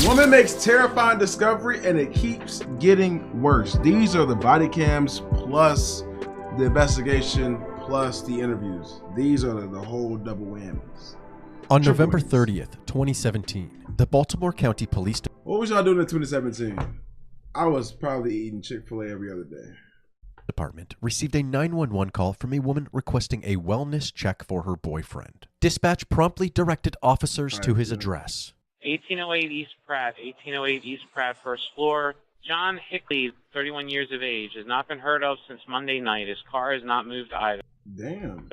Woman makes terrifying discovery and it keeps getting worse. These are the body cams plus the investigation plus the interviews. These are the whole double whammies. On November 30th, 2017, the Baltimore County Police What was y'all doing in 2017? I was probably eating Chick-fil-A every other day. Department received a 911 call from a woman requesting a wellness check for her boyfriend. Dispatch promptly directed officers to his address. 1808 East Pratt, 1808 East Pratt, first floor. John Hickley, 31 years of age, has not been heard of since Monday night. His car has not moved either. Damn.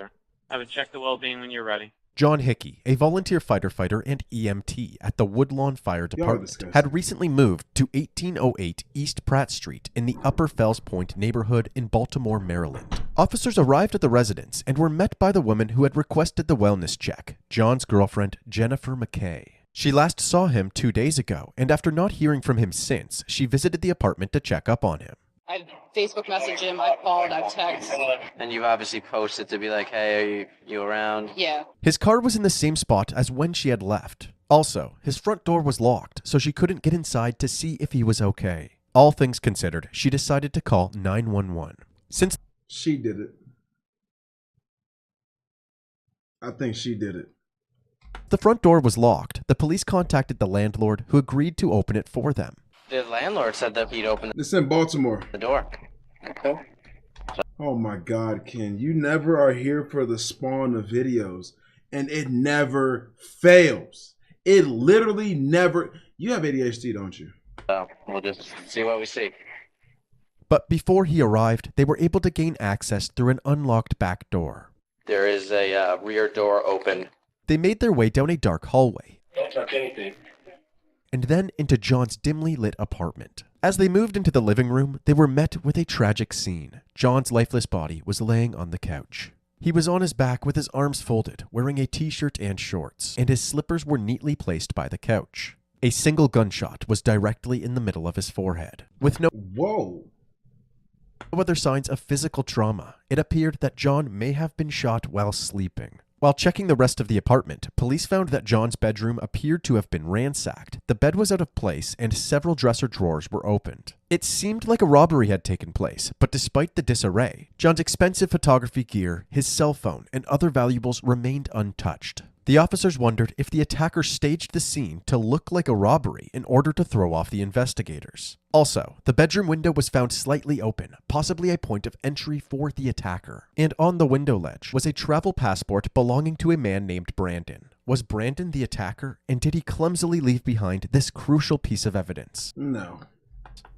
Have a check the well-being when you're ready. John Hickey, a volunteer fighter and EMT at the Woodlawn Fire Department, had recently moved to 1808 East Pratt Street in the Upper Fells Point neighborhood in Baltimore, Maryland. Officers arrived at the residence and were met by the woman who had requested the wellness check, John's girlfriend, Jennifer McKay. She last saw him 2 days ago, and after not hearing from him since, she visited the apartment to check up on him. I've Facebook messaged him, I've called, I've texted. And you've obviously posted to be like, hey, are you around? Yeah. His car was in the same spot as when she had left. Also, his front door was locked, so she couldn't get inside to see if he was okay. All things considered, she decided to call 911. Since she did it. I think she did it. The front door was locked, the police contacted the landlord, who agreed to open it for them. The landlord said that he'd open It's in Baltimore. the door. Okay. Oh my God, Ken. You never are here for the spawn of videos. And it never fails. It literally never... You have ADHD, don't you? We'll just see what we see. But before he arrived, they were able to gain access through an unlocked back door. There is a rear door open. They made their way down a dark hallway. Don't touch anything. And then into John's dimly lit apartment. As they moved into the living room, they were met with a tragic scene. John's lifeless body was laying on the couch. He was on his back with his arms folded, wearing a t-shirt and shorts, and his slippers were neatly placed by the couch. A single gunshot was directly in the middle of his forehead. With no other signs of physical trauma, it appeared that John may have been shot while sleeping. While checking the rest of the apartment, police found that John's bedroom appeared to have been ransacked. The bed was out of place and several dresser drawers were opened. It seemed like a robbery had taken place, but despite the disarray, John's expensive photography gear, his cell phone, and other valuables remained untouched. The officers wondered if the attacker staged the scene to look like a robbery in order to throw off the investigators. Also, the bedroom window was found slightly open, possibly a point of entry for the attacker. And on the window ledge was a travel passport belonging to a man named Brandon. Was Brandon the attacker, and did he clumsily leave behind this crucial piece of evidence? No.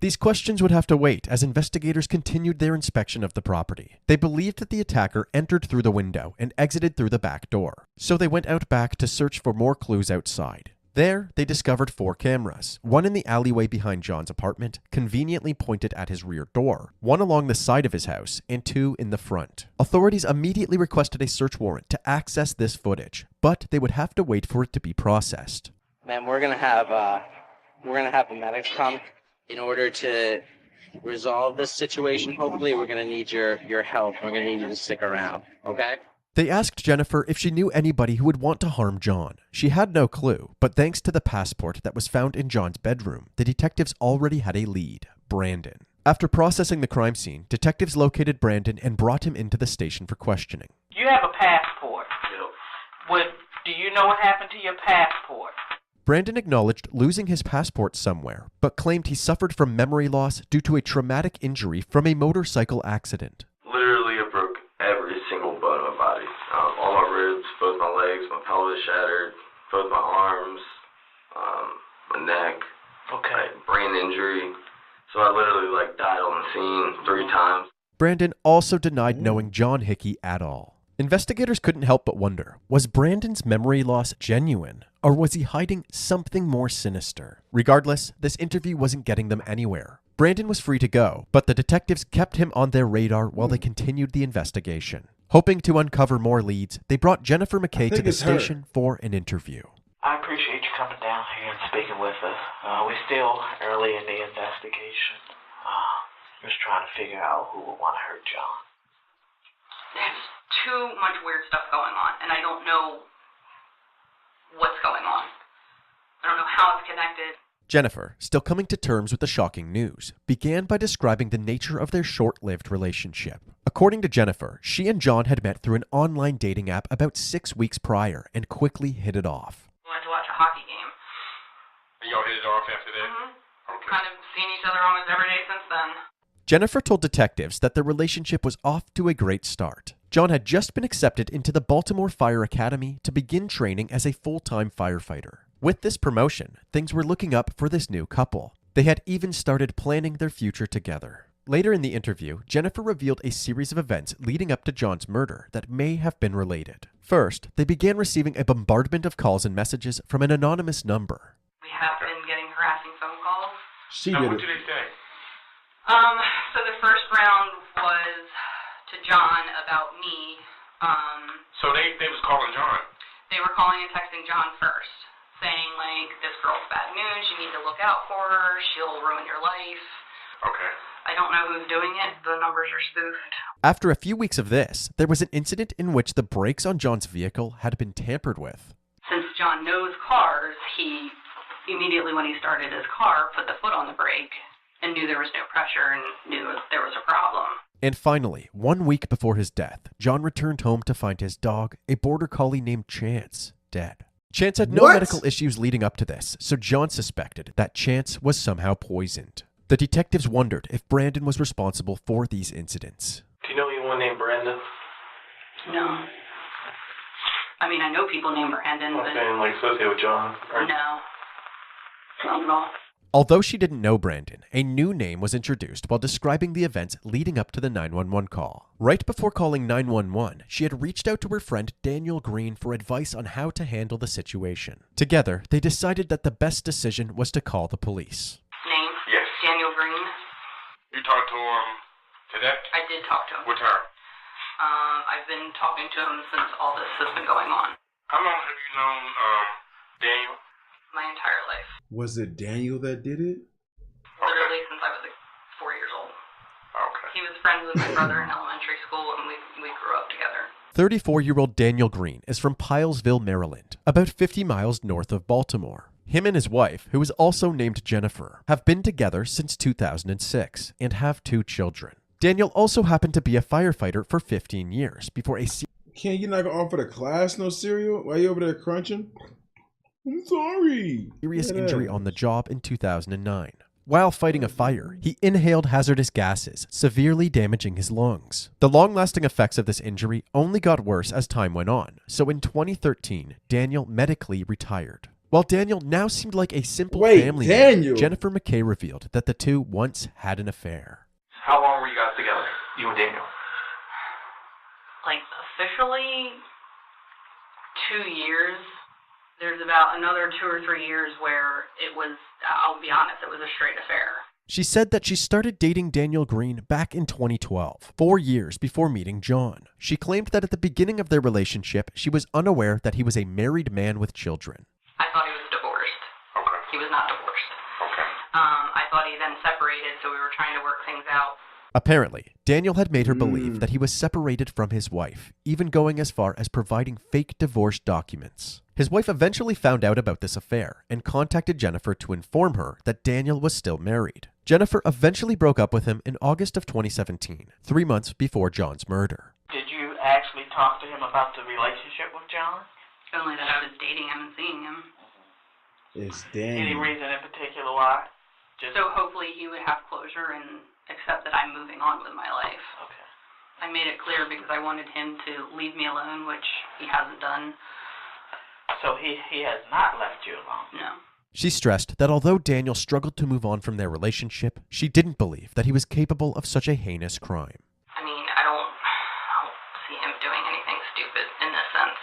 These questions would have to wait as investigators continued their inspection of the property. They believed that the attacker entered through the window and exited through the back door, so they went out back to search for more clues outside. There, they discovered 4 cameras, one in the alleyway behind John's apartment, conveniently pointed at his rear door, one along the side of his house, and 2 in the front. Authorities immediately requested a search warrant to access this footage, but they would have to wait for it to be processed. Man, we're gonna have the medics come. In order to resolve this situation, hopefully we're going to need your help. We're going to need you to stick around, okay? They asked Jennifer if she knew anybody who would want to harm John. She had no clue, but thanks to the passport that was found in John's bedroom, the detectives already had a lead, Brandon. After processing the crime scene, detectives located Brandon and brought him into the station for questioning. You have a passport. Do you know what happened to your passport? Brandon acknowledged losing his passport somewhere, but claimed he suffered from memory loss due to a traumatic injury from a motorcycle accident. Literally, I broke every single bone in my body. All my ribs, both my legs, my pelvis shattered, both my arms, my neck, brain injury. So I literally died on the scene 3 times. Brandon also denied knowing John Hickey at all. Investigators couldn't help but wonder, was Brandon's memory loss genuine, or was he hiding something more sinister? Regardless, this interview wasn't getting them anywhere. Brandon was free to go, but the detectives kept him on their radar while they continued the investigation. Hoping to uncover more leads, they brought Jennifer McKay to the station for an interview. I appreciate you coming down here and speaking with us. We're still early in the investigation. Just trying to figure out who would want to hurt John. There's too much weird stuff going on, and I don't know what's going on. I don't know how it's connected. Jennifer, still coming to terms with the shocking news, began by describing the nature of their short-lived relationship. According to Jennifer, she and John had met through an online dating app about 6 weeks prior and quickly hit it off. We went to watch a hockey game. And y'all hit it off after that? Okay. Kind of seen each other almost every day since then. Jennifer told detectives that their relationship was off to a great start. John had just been accepted into the Baltimore Fire Academy to begin training as a full-time firefighter. With this promotion, things were looking up for this new couple. They had even started planning their future together. Later in the interview, Jennifer revealed a series of events leading up to John's murder that may have been related. First, they began receiving a bombardment of calls and messages from an anonymous number. We have been getting harassing phone calls. She Now, did what it. did they say? So the first round was to John about me. So they was calling John. They were calling and texting John first, saying, like, this girl's bad news, you need to look out for her, she'll ruin your life. Okay. I don't know who's doing it, the numbers are spoofed. After a few weeks of this, there was an incident in which the brakes on John's vehicle had been tampered with. Since John knows cars, he immediately when he started his car put the foot on the brake and knew there was no pressure and knew there was a problem. And finally, 1 week before his death, John returned home to find his dog, a border collie named Chance, dead. Chance had no What? medical issues leading up to this, so John suspected that Chance was somehow poisoned. The detectives wondered if Brandon was responsible for these incidents. Do you know anyone named Brenda? No. I mean, I know people named Brandon, I'm but saying like associated with John. Right? no. Not at all. Although she didn't know Brandon, a new name was introduced while describing the events leading up to the 911 call. Right before calling 911, she had reached out to her friend Daniel Green for advice on how to handle the situation. Together, they decided that the best decision was to call the police. Name? Yes. Daniel Green. You talked to today? I did talk to him. With her? I've been talking to him since all this has been going on. How long have you known Daniel? My entire life. Was it Daniel that did it? Literally since I was like 4 years old. Okay. He was friends with my brother in elementary school and we grew up together. 34-year-old Daniel Green is from Pilesville, Maryland, about 50 miles north of Baltimore. Him and his wife, who is also named Jennifer, have been together since 2006 and have 2 children. Daniel also happened to be a firefighter for 15 years before a Can't you not offer the class no cereal? Why you over there crunching? I'm sorry. serious Yeah. injury on the job in 2009. While fighting a fire, he inhaled hazardous gases, severely damaging his lungs. The long-lasting effects of this injury only got worse as time went on, so in 2013, Daniel medically retired. While Daniel now seemed like a simple family man, Jennifer McKay revealed that the two once had an affair. How long were you guys together, you and Daniel? Like officially 2 years. There's about another 2 or 3 years where it was, I'll be honest, it was a straight affair. She said that she started dating Daniel Green back in 2012, 4 years before meeting John. She claimed that at the beginning of their relationship, she was unaware that he was a married man with children. I thought he was divorced. Okay. He was not divorced. Okay. I thought he then separated, so we were trying to work things out. Apparently, Daniel had made her believe that he was separated from his wife, even going as far as providing fake divorce documents. His wife eventually found out about this affair and contacted Jennifer to inform her that Daniel was still married. Jennifer eventually broke up with him in August of 2017, 3 months before John's murder. Did you actually talk to him about the relationship with John? Only that I was dating him and seeing him. It's Any Daniel. reason in particular why? Just So hopefully he would have closure and accept that I'm moving on with my life. okay. I made it clear because I wanted him to leave me alone, which he hasn't done. So he has not left you alone. No. She stressed that although Daniel struggled to move on from their relationship, she didn't believe that he was capable of such a heinous crime. I mean, I don't see him doing anything stupid in this sense.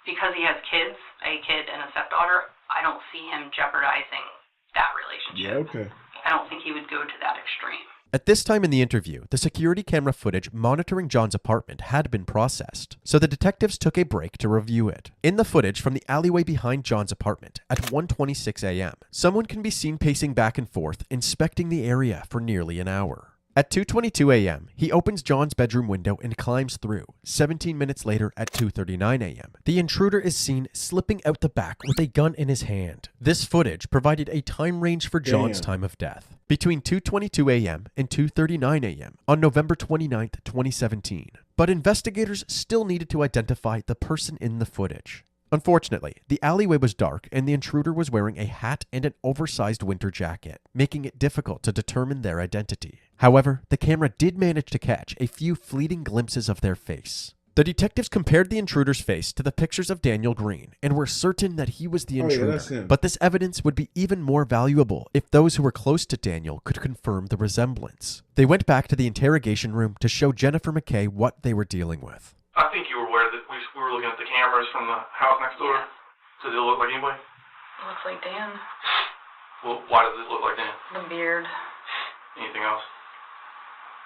Because he has kids, a kid and a stepdaughter, I don't see him jeopardizing that relationship. Yeah, okay. I don't think he would go to that extreme. At this time in the interview, the security camera footage monitoring John's apartment had been processed, so the detectives took a break to review it. In the footage from the alleyway behind John's apartment at 1:26 a.m., someone can be seen pacing back and forth, inspecting the area for nearly an hour. At 2:22 a.m., he opens John's bedroom window and climbs through. 17 minutes later, at 2:39 a.m., the intruder is seen slipping out the back with a gun in his hand. This footage provided a time range for John's time of death, between 2:22 a.m. and 2:39 a.m. on November 29, 2017. But investigators still needed to identify the person in the footage. Unfortunately, the alleyway was dark and the intruder was wearing a hat and an oversized winter jacket, making it difficult to determine their identity. However, the camera did manage to catch a few fleeting glimpses of their face. The detectives compared the intruder's face to the pictures of Daniel Green and were certain that he was the intruder. But this evidence would be even more valuable if those who were close to Daniel could confirm the resemblance. They went back to the interrogation room to show Jennifer McKay what they were dealing with. I think you were aware that we were looking at the cameras from the house next door. Does it look like anybody? It looks like Dan. Well, why does it look like Dan? The beard. Anything else?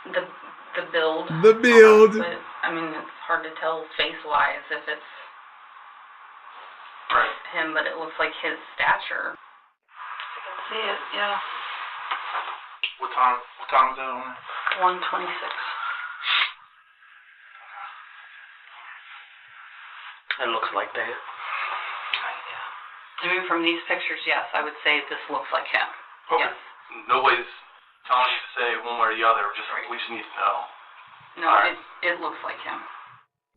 The build. The build. But, I mean, it's hard to tell face-wise if it's Right. him, but it looks like his stature. I can see it, yeah. What time is that on there? 1:26. It looks like that. I mean, from these pictures, yes, I would say this looks like him. Okay. Yes. Nobody's telling you to say one way or the other. We just need to know. No, All right. it looks like him.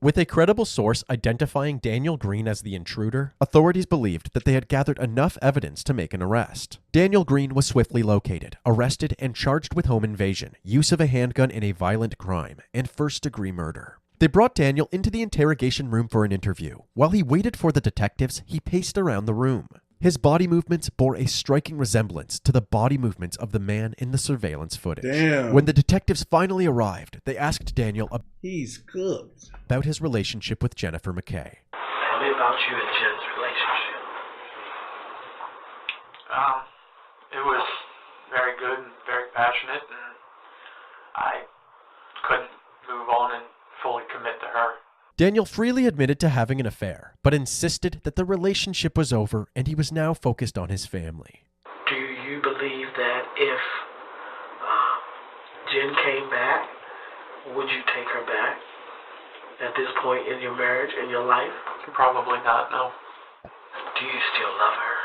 With a credible source identifying Daniel Green as the intruder, authorities believed that they had gathered enough evidence to make an arrest. Daniel Green was swiftly located, arrested, and charged with home invasion, use of a handgun in a violent crime, and first-degree murder. They brought Daniel into the interrogation room for an interview. While he waited for the detectives, he paced around the room. His body movements bore a striking resemblance to the body movements of the man in the surveillance footage. Damn. When the detectives finally arrived, they asked Daniel He's cooked. about his relationship with Jennifer McKay. Tell me about you and Jen's relationship. It was very good and very passionate, and I couldn't move on and fully commit to her. Daniel freely admitted to having an affair, but insisted that the relationship was over and he was now focused on his family. Do you believe that if Jen came back, would you take her back at this point in your marriage, in your life? Probably not, no. Do you still love her?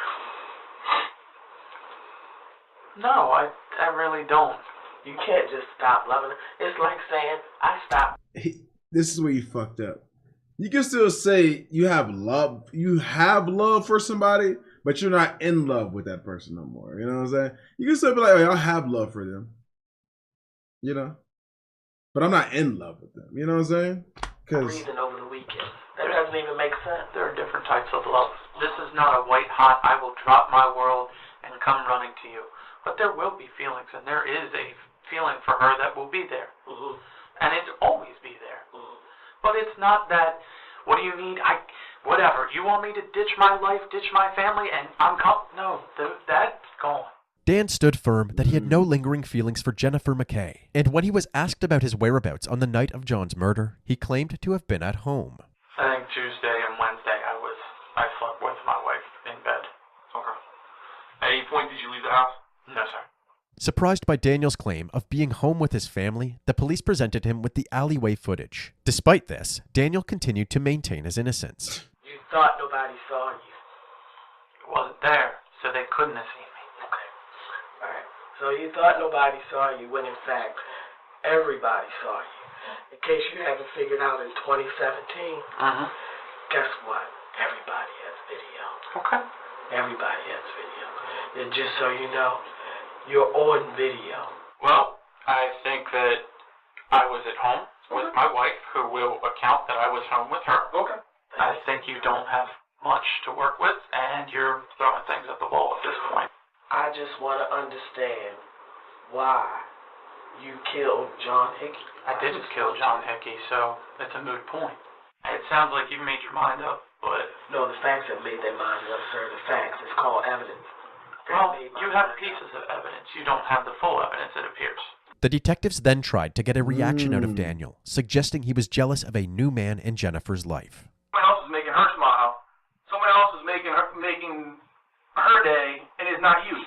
No, I really don't. You can't just stop loving her. It's like saying, I stopped. This is where you fucked up. You can still say you have love for somebody, but you're not in love with that person no more. You know what I'm saying? You can still be like, oh, I have love for them. You know? But I'm not in love with them. You know what I'm saying? Breathing over the weekend. That doesn't even make sense. There are different types of love. This is not a white hot, I will drop my world and come running to you. But there will be feelings, and there is a feeling for her that will be there. Mm-hmm. And it'll always be there. Mm-hmm. But it's not that, what do you need? Whatever. You want me to ditch my life, ditch my family, and I'm no, that's gone. Dan stood firm that he had no lingering feelings for Jennifer McKay, and when he was asked about his whereabouts on the night of John's murder, he claimed to have been at home. I think Tuesday and Wednesday I slept with my wife in bed. Okay. At any point did you leave the house? No, sir. Surprised by Daniel's claim of being home with his family, the police presented him with the alleyway footage. Despite this, Daniel continued to maintain his innocence. You thought nobody saw you. It wasn't there, so they couldn't have seen me. Okay. All right. So you thought nobody saw you when, in fact, everybody saw you. In case you haven't figured out, in 2017, guess what? Everybody has video. Okay. Everybody has video. And just so you know, you're on video. Well, I think that I was at home with my wife, who will account that I was home with her. Okay. I think you don't have much to work with, and you're throwing things at the wall at this point. I just want to understand why you killed John Hickey. I didn't kill John Hickey, so it's a moot point. It sounds like you made your mind up, but... No, the facts have made their minds up, sir. The facts. It's called evidence. Well, you have pieces of evidence. You don't have the full evidence, it appears. The detectives then tried to get a reaction out of Daniel, suggesting he was jealous of a new man in Jennifer's life. Someone else is making her smile. Someone else is making her day, and it's not you.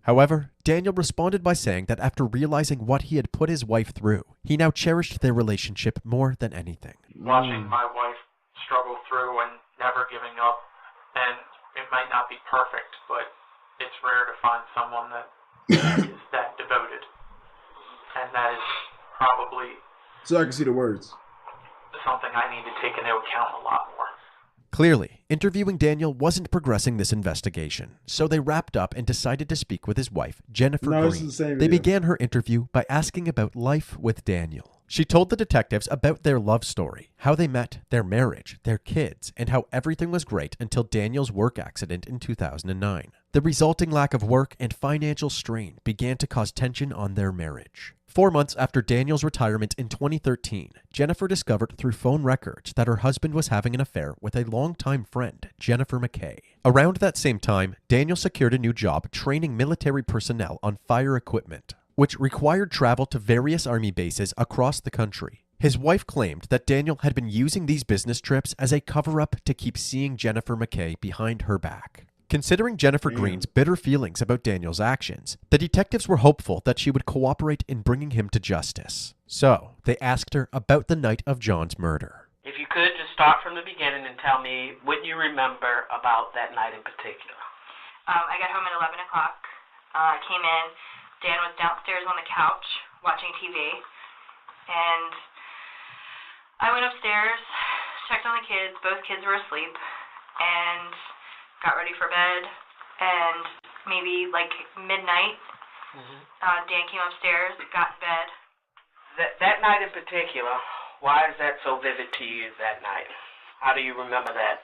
However, Daniel responded by saying that after realizing what he had put his wife through, he now cherished their relationship more than anything. Watching my wife struggle through and never giving up, and it might not be perfect, but it's rare to find someone that is that devoted, and that is probably So I can see the words. something I need to take into account a lot more. Clearly, interviewing Daniel wasn't progressing this investigation, so they wrapped up and decided to speak with his wife, Jennifer No, this Green. is the same They video. began her interview by asking about life with Daniel. She told the detectives about their love story, how they met, their marriage, their kids, and how everything was great until Daniel's work accident in 2009. The resulting lack of work and financial strain began to cause tension on their marriage. 4 months after Daniel's retirement in 2013, Jennifer discovered through phone records that her husband was having an affair with a longtime friend, Jennifer McKay. Around that same time, Daniel secured a new job training military personnel on fire equipment, which required travel to various army bases across the country. His wife claimed that Daniel had been using these business trips as a cover-up to keep seeing Jennifer McKay behind her back. Considering Jennifer Green's bitter feelings about Daniel's actions, the detectives were hopeful that she would cooperate in bringing him to justice. So, they asked her about the night of John's murder. If you could just start from the beginning and tell me what you remember about that night in particular. I got home at 11 o'clock. I came in. Dan was downstairs on the couch watching TV. And I went upstairs, checked on the kids. Both kids were asleep. And got ready for bed. And maybe like midnight, Dan came upstairs, got in bed. That night in particular, why is that so vivid to you that night? How do you remember that?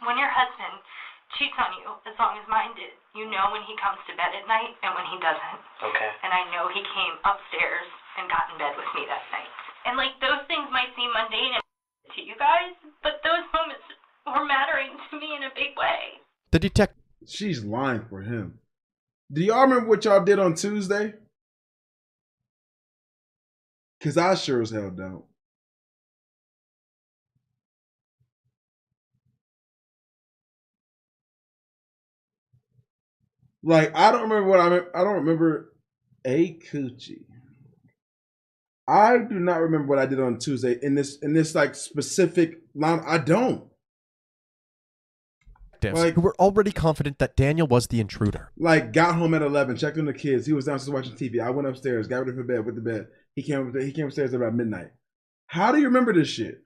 When your husband cheats on you, as long as mine did, you know when he comes to bed at night and when he doesn't. Okay. And I know he came upstairs and got in bed with me that night. And like those things might seem mundane to you guys, but those moments were mattering to me in a big way. The detective. She's lying for him. Do y'all remember what y'all did on Tuesday? Because I sure as hell don't. Like, I don't remember what I don't remember a coochie. I do not remember what I did on Tuesday in this like specific line. I don't. Like, who were already confident that Daniel was the intruder. Like, got home at 11, checked on the kids. He was downstairs watching TV. I went upstairs, got ready for bed, went to bed. He came upstairs about midnight. How do you remember this shit?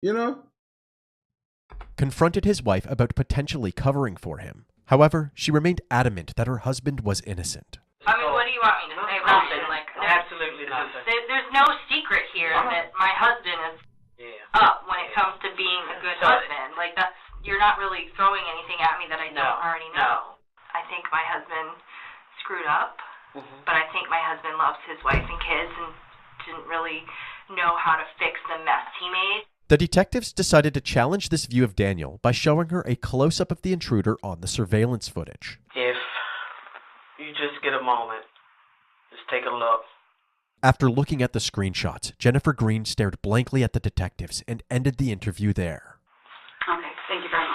You know? Confronted his wife about potentially covering for him. However, she remained adamant that her husband was innocent. I mean, what do you want me to say? Nothing. Like, Absolutely nothing. there's no secret here that my husband is up when it comes to being a good husband. Like, that's, you're not really throwing anything at me that I don't already know. I think my husband screwed up, but I think my husband loves his wife and kids and didn't really know how to fix the mess he made. The detectives decided to challenge this view of Daniel by showing her a close-up of the intruder on the surveillance footage. If you just get a moment, just take a look. After looking at the screenshots, Jennifer Green stared blankly at the detectives and ended the interview there. Okay, thank you very much.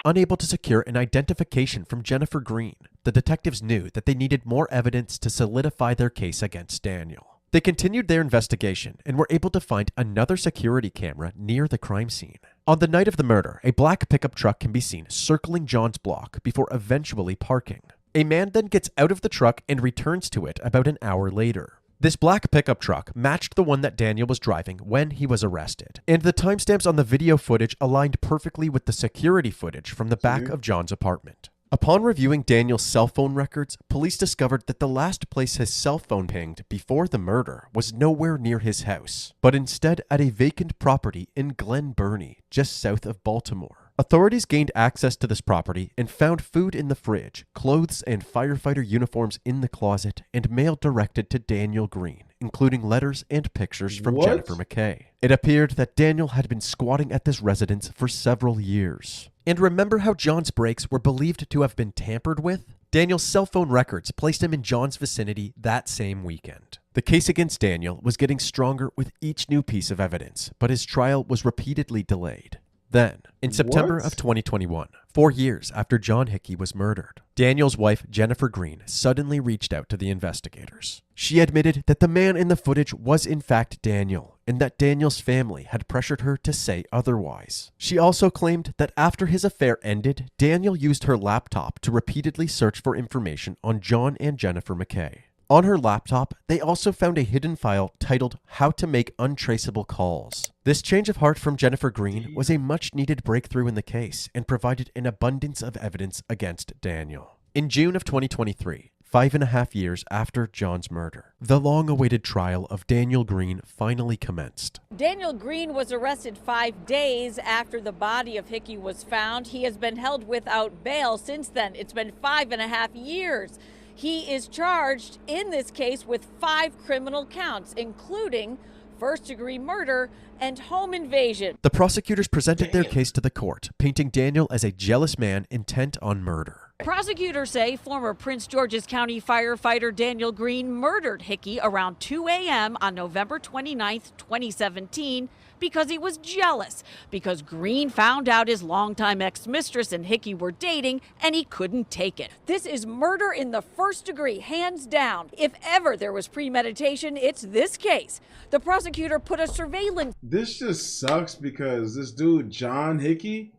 Unable to secure an identification from Jennifer Green, the detectives knew that they needed more evidence to solidify their case against Daniel. They continued their investigation and were able to find another security camera near the crime scene. On the night of the murder, a black pickup truck can be seen circling John's block before eventually parking. A man then gets out of the truck and returns to it about an hour later. This black pickup truck matched the one that Daniel was driving when he was arrested, and the timestamps on the video footage aligned perfectly with the security footage from the back of John's apartment. Upon reviewing Daniel's cell phone records, police discovered that the last place his cell phone pinged before the murder was nowhere near his house, but instead at a vacant property in Glen Burnie, just south of Baltimore. Authorities gained access to this property and found food in the fridge, clothes and firefighter uniforms in the closet, and mail directed to Daniel Green, including letters and pictures from Jennifer McKay. It appeared that Daniel had been squatting at this residence for several years. And remember how John's brakes were believed to have been tampered with? Daniel's cell phone records placed him in John's vicinity that same weekend. The case against Daniel was getting stronger with each new piece of evidence, but his trial was repeatedly delayed. Then, in September of 2021, 4 years after John Hickey was murdered, Daniel's wife, Jennifer Green, suddenly reached out to the investigators. She admitted that the man in the footage was in fact Daniel, and that Daniel's family had pressured her to say otherwise. She also claimed that after his affair ended, Daniel used her laptop to repeatedly search for information on John and Jennifer McKay. On her laptop, they also found a hidden file titled How to Make Untraceable Calls. This change of heart from Jennifer Green was a much-needed breakthrough in the case and provided an abundance of evidence against Daniel. In June of 2023, 5.5 years after John's murder, the long-awaited trial of Daniel Green finally commenced. Daniel Green was arrested 5 days after the body of Hickey was found. He has been held without bail since then. It's been 5.5 years. He is charged in this case with 5 criminal counts, including first-degree murder and home invasion. The prosecutors presented their case to the court, painting Daniel as a jealous man intent on murder. Prosecutors say former Prince George's County firefighter Daniel Green murdered Hickey around 2 a.m. on November 29, 2017, because he was jealous, because Green found out his longtime ex-mistress and Hickey were dating, and he couldn't take it. This is murder in the first degree, hands down. If ever there was premeditation, it's this case. The prosecutor put a surveillance. This just sucks because this dude, John Hickey,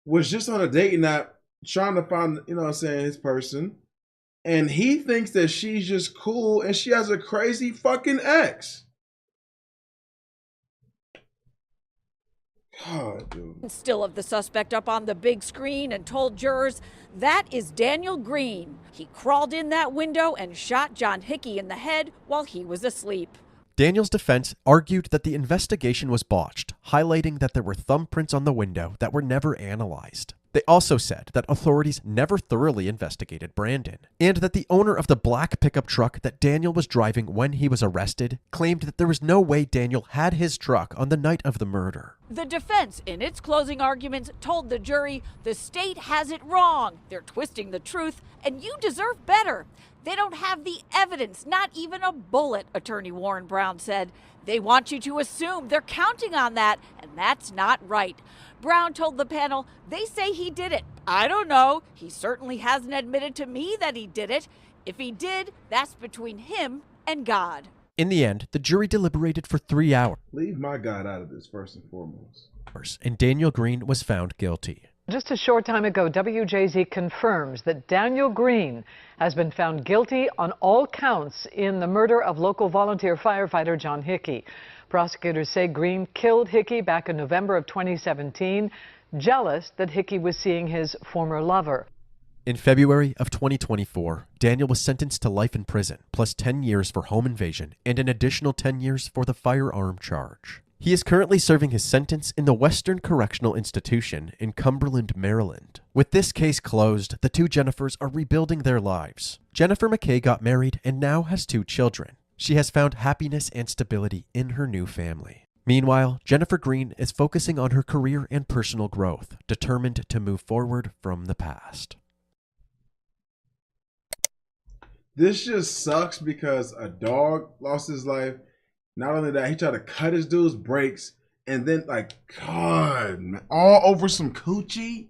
was just on a dating app trying to find, you know what I'm saying, his person. And he thinks that she's just cool and she has a crazy fucking ex. God, dude. Still of the suspect up on the big screen and told jurors that is Daniel Green. He crawled in that window and shot John Hickey in the head while he was asleep. Daniel's defense argued that the investigation was botched, highlighting that there were thumbprints on the window that were never analyzed. They also said that authorities never thoroughly investigated Brandon, and that the owner of the black pickup truck that Daniel was driving when he was arrested claimed that there was no way Daniel had his truck on the night of the murder. The defense, in its closing arguments, told the jury the state has it wrong. They're twisting the truth, and you deserve better. They don't have the evidence, not even a bullet, Attorney Warren Brown said. They want you to assume they're counting on that, and that's not right. Brown told the panel, they say he did it. I don't know. He certainly hasn't admitted to me that he did it. If he did, that's between him and God. In the end, the jury deliberated for 3 hours. Leave my God out of this, first and foremost. And Daniel Green was found guilty. Just a short time ago, WJZ confirms that Daniel Green has been found guilty on all counts in the murder of local volunteer firefighter John Hickey. Prosecutors say Green killed Hickey back in November of 2017, jealous that Hickey was seeing his former lover. In February of 2024, Daniel was sentenced to life in prison, plus 10 years for home invasion and an additional 10 years for the firearm charge. He is currently serving his sentence in the Western Correctional Institution in Cumberland, Maryland. With this case closed, the two Jennifers are rebuilding their lives. Jennifer McKay got married and now has 2 children. She has found happiness and stability in her new family. Meanwhile, Jennifer Green is focusing on her career and personal growth, determined to move forward from the past. This just sucks because a dog lost his life. Not only that, he tried to cut his dude's brakes, and then, like, God, man, all over some coochie.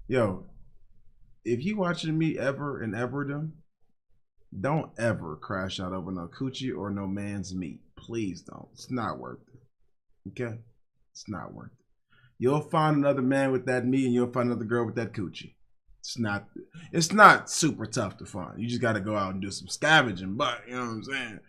Yo, if you watching me ever in Everdom, don't ever crash out over no coochie or no man's meat. Please don't. It's not worth it. Okay? It's not worth it. You'll find another man with that meat, and you'll find another girl with that coochie. It's not super tough to find. You just got to go out and do some scavenging, but, you know what I'm saying?